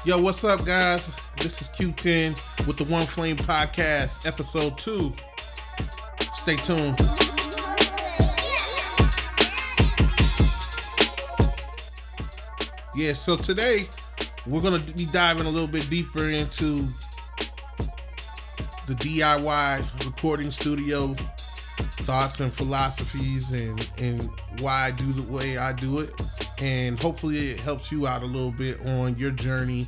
Yo, what's up, guys? This is Q10 with the One Flame Podcast, episode 2. Stay tuned. Yeah, so today we're going to be diving a little bit deeper into the DIY recording studio thoughts and philosophies and why I do the way I do it. And hopefully it helps you out a little bit on your journey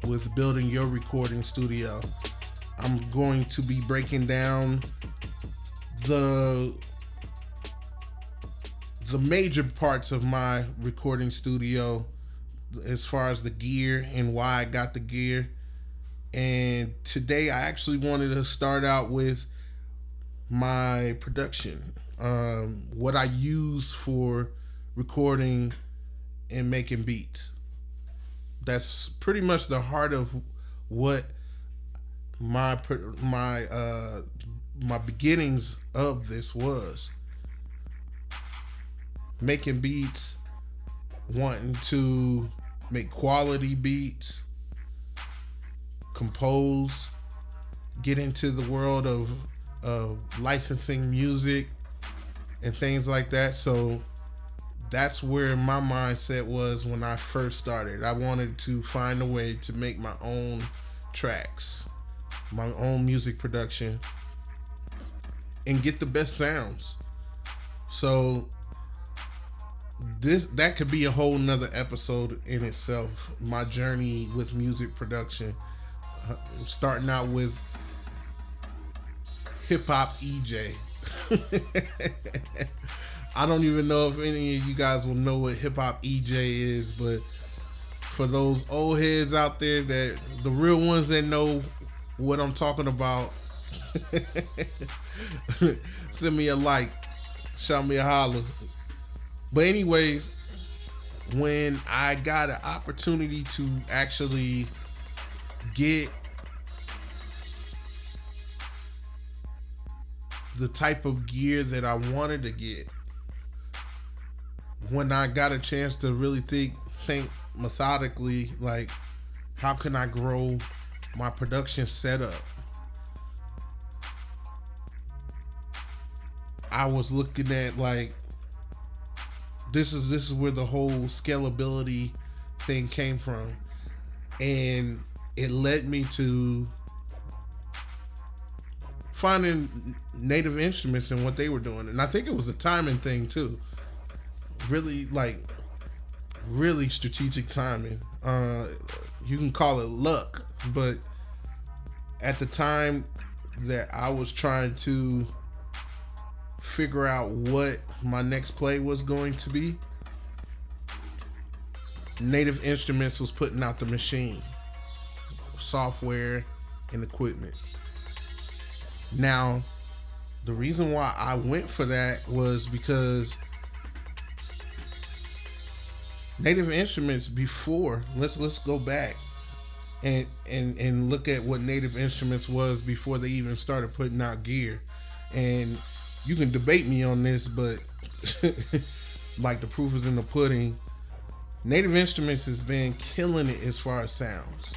with building your recording studio. I'm going to be breaking down the major parts of my recording studio as far as the gear and why I got the gear. And today I actually wanted to start out with my production, what I use for recording and making beats. That's pretty much the heart of what my beginnings of this was. Making beats, wanting to make quality beats, compose, get into the world of licensing music and things like that. So that's where my mindset was when I first started. I wanted to find a way to make my own tracks, my own music production, and get the best sounds. So that could be a whole nother episode in itself. My journey with music production, starting out with hip hop EJ. I don't even know if any of you guys will know what hip hop EJ is, but for those old heads out there, that the real ones that know what I'm talking about, send me a like, shout me a holler. But anyways, when I got an opportunity to actually get the type of gear that I wanted to get, when I got a chance to really think methodically, like, how can I grow my production setup? I was looking at, like, this is where the whole scalability thing came from. And it led me to finding Native Instruments and what they were doing. And I think it was a timing thing too. Really strategic timing. You can call it luck, but at the time that I was trying to figure out what my next play was going to be, Native Instruments was putting out the machine, software, and equipment. Now, the reason why I went for that was because Native Instruments before, let's go back and look at what Native Instruments was before they even started putting out gear. And you can debate me on this, but like, the proof is in the pudding. Native Instruments has been killing it as far as sounds,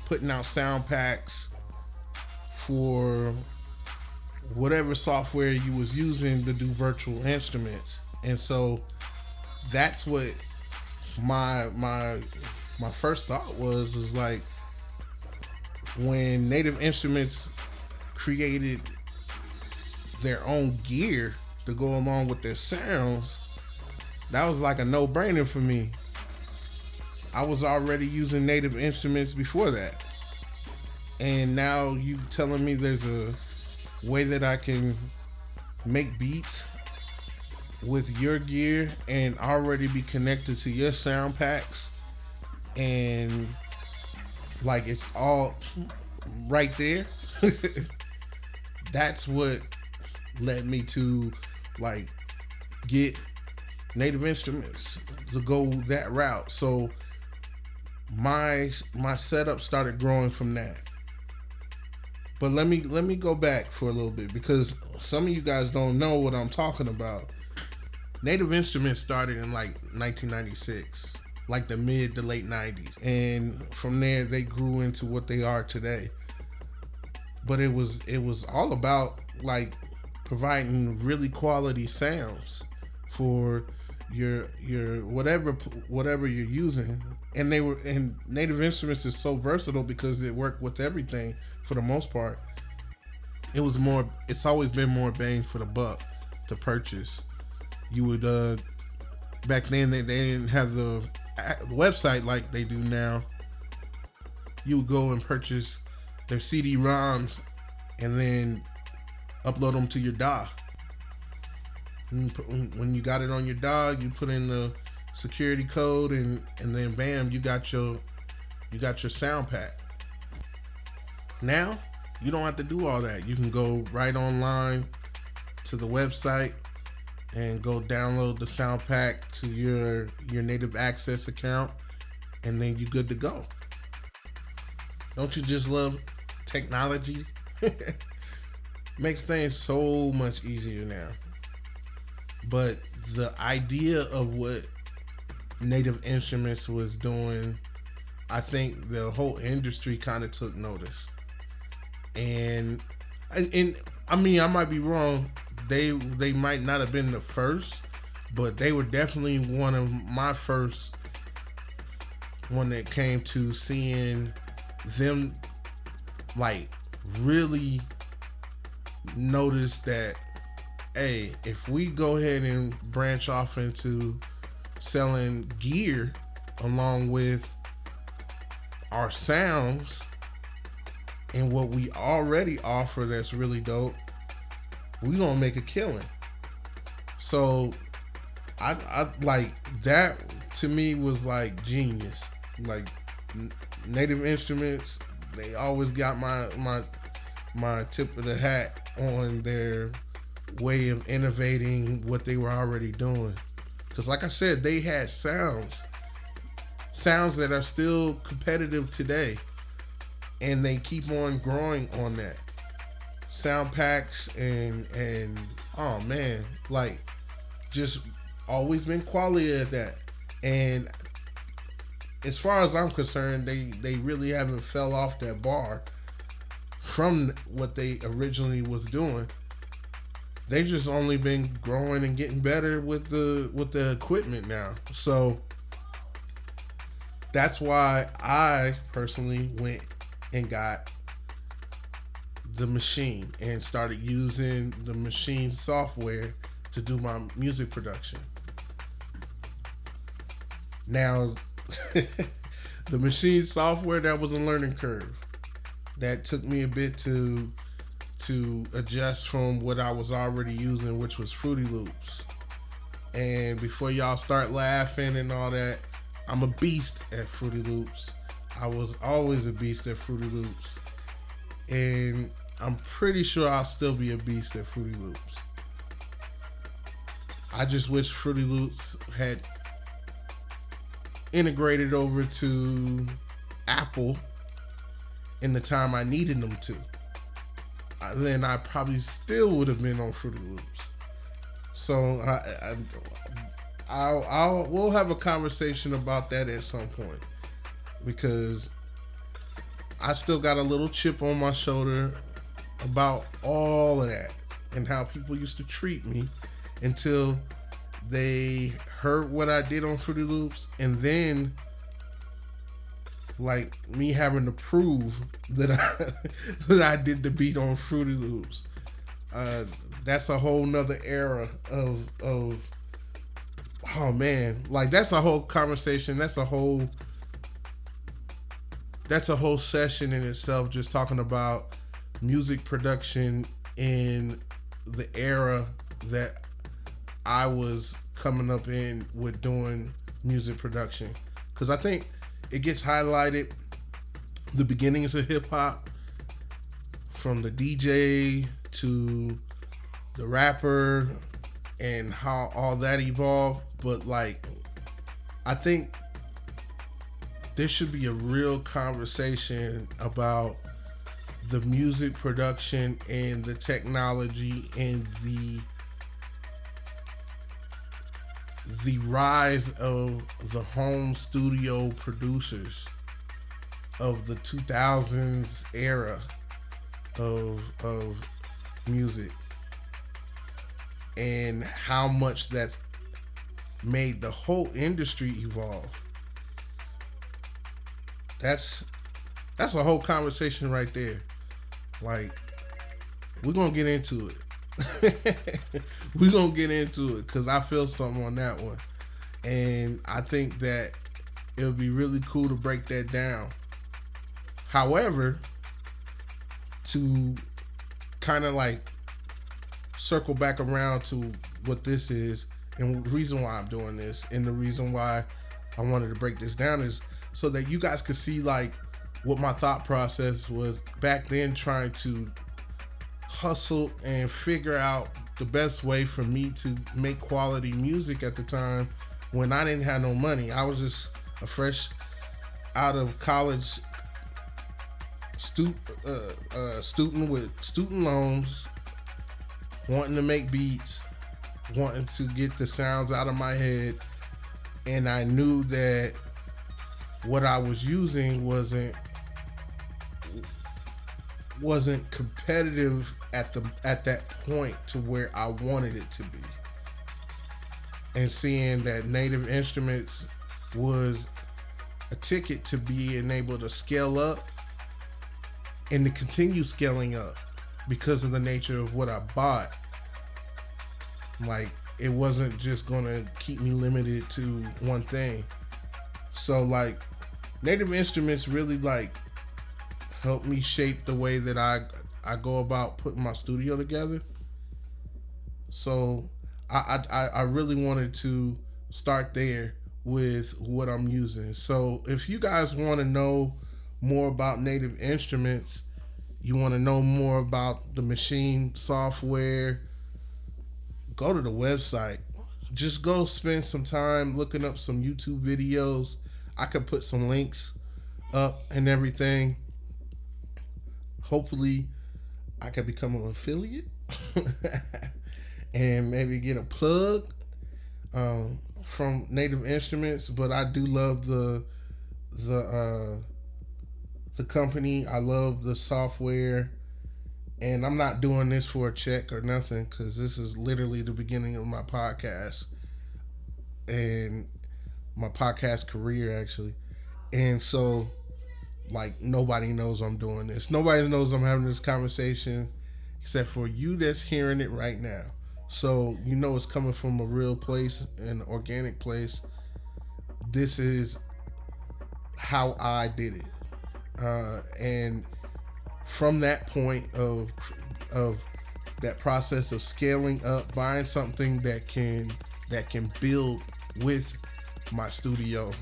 putting out sound packs for whatever software you was using to do virtual instruments. And so that's what my first thought was like, when Native Instruments created their own gear to go along with their sounds, that was like a no-brainer for me. I was already using Native Instruments before that. And now you telling me there's a way that I can make beats with your gear and already be connected to your sound packs, and like, it's all right there. That's what led me to, like, get Native Instruments to go that route. So my setup started growing from that. But let me go back for a little bit, because some of you guys don't know what I'm talking about. Native Instruments started in like 1996. like the mid to late 90s. And from there they grew into what they are today. But it was all about like providing really quality sounds for your whatever you're using. And Native Instruments is so versatile because it worked with everything for the most part. It's always been more bang for the buck to purchase. You would back then they didn't have the website like they do now. You would go and purchase their CD-ROMs and then upload them to your DAW. When you got it on your DAW, you put in the security code and then bam, you got your sound pack. Now you don't have to do all that. You can go right online to the website and go download the sound pack to your Native Access account, and then you're good to go. Don't you just love technology? Makes things so much easier now. But the idea of what Native Instruments was doing, I think the whole industry kind of took notice. And I mean, I might be wrong. They might not have been the first, but they were definitely one of my first when it came to seeing them like really notice that, hey, if we go ahead and branch off into selling gear along with our sounds and what we already offer that's really dope, we gonna make a killing. So I like that. To me was like genius. Like Native Instruments, they always got my tip of the hat on their way of innovating what they were already doing. Because like I said, they had sounds that are still competitive today, and they keep on growing on that. Sound packs and oh man, like just always been quality at that. And as far as I'm concerned, they really haven't fell off that bar from what they originally was doing. They just only been growing and getting better with the equipment now. So that's why I personally went and got the Maschine and started using the Maschine software to do my music production. Now, the Maschine software, that was a learning curve. That took me a bit to adjust from what I was already using, which was Fruity Loops. And before y'all start laughing and all that, I'm a beast at Fruity Loops. I was always a beast at Fruity Loops. And I'm pretty sure I'll still be a beast at Fruity Loops. I just wish Fruity Loops had integrated over to Apple in the time I needed them to. Then I probably still would have been on Fruity Loops. So we'll have a conversation about that at some point, because I still got a little chip on my shoulder about all of that and how people used to treat me until they heard what I did on Fruity Loops, and then like me having to prove that I did the beat on Fruity Loops. That's a whole nother era of oh man, like that's a whole conversation. That's a whole session in itself, just talking about music production in the era that I was coming up in with doing music production. Because I think it gets highlighted, the beginnings of hip hop, from the DJ to the rapper and how all that evolved. But like, I think there should be a real conversation about the music production and the technology and the rise of the home studio producers of the 2000s era of music, and how much that's made the whole industry evolve. That's a whole conversation right there. Like, we're gonna get into it. We're gonna get into it because I feel something on that one, and I think that it would be really cool to break that down. However, to kind of like circle back around to what this is, and the reason why I'm doing this, and the reason why I wanted to break this down is so that you guys could see like what my thought process was back then, trying to hustle and figure out the best way for me to make quality music at the time when I didn't have no money. I was just a fresh out of college student with student loans, wanting to make beats, wanting to get the sounds out of my head, and I knew that what I was using wasn't competitive at that point to where I wanted it to be. And seeing that Native Instruments was a ticket to being able to scale up and to continue scaling up because of the nature of what I bought. Like, it wasn't just gonna keep me limited to one thing. So like, Native Instruments really like helped me shape the way that I go about putting my studio together. So I really wanted to start there with what I'm using. So if you guys want to know more about Native Instruments, you want to know more about the machine software, go to the website. Just go spend some time looking up some YouTube videos. I could put some links up and everything. Hopefully I can become an affiliate and maybe get a plug from Native Instruments. But I do love the company. I love the software, and I'm not doing this for a check or nothing, because this is literally the beginning of my podcast and my podcast career, actually. And so, like, nobody knows I'm doing this. Nobody knows I'm having this conversation except for you that's hearing it right now. So you know it's coming from a real place, an organic place. This is how I did it. And from that point of that process of scaling up, buying something that can build with my studio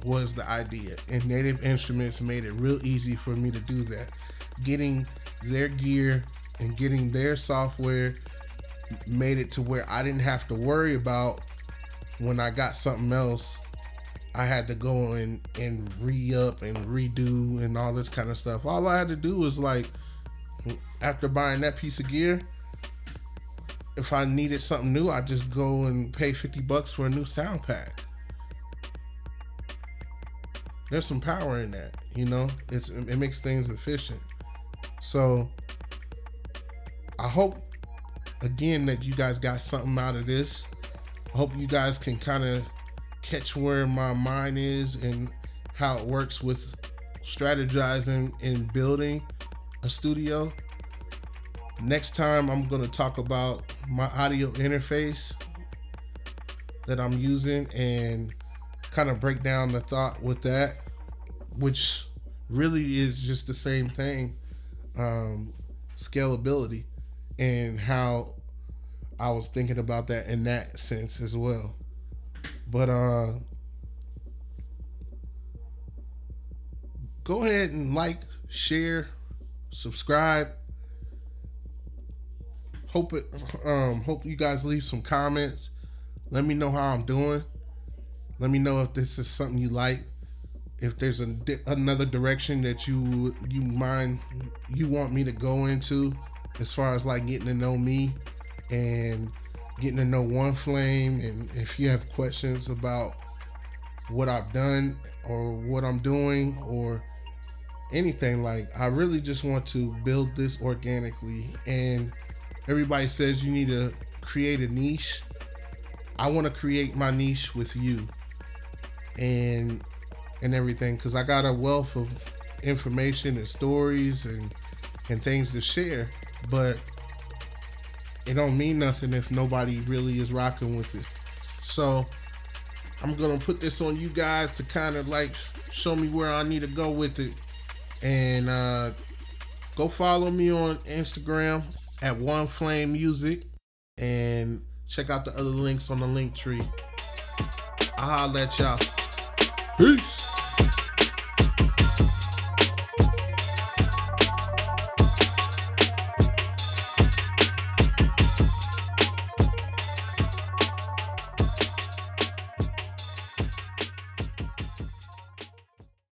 was the idea. And Native Instruments made it real easy for me to do that. Getting their gear and getting their software made it to where I didn't have to worry about when I got something else. I had to go and re-up and redo and all this kind of stuff. All I had to do was, like, after buying that piece of gear, if I needed something new, I'd just go and pay $50 for a new sound pack. There's some power in that, you know? It makes things efficient. So I hope, again, that you guys got something out of this. I hope you guys can kind of catch where my mind is and how it works with strategizing and building a studio. Next time, I'm going to talk about my audio interface that I'm using and kind of break down the thought with that, which really is just the same thing, scalability, and how I was thinking about that in that sense as well. But go ahead and like, share, subscribe. Hope you guys leave some comments. Let me know how I'm doing. Let me know if this is something you like. If there's another direction that you want me to go into, as far as like getting to know me and getting to know One Flame. And if you have questions about what I've done or what I'm doing or anything, like, I really just want to build this organically. And everybody says you need to create a niche. I want to create my niche with you and everything, because I got a wealth of information and stories and things to share, but it don't mean nothing if nobody really is rocking with it. So I'm gonna put this on you guys to kind of like show me where I need to go with it. And go follow me on Instagram at One Flame Music, and check out the other links on the link tree. I'll holla at y'all. Peace.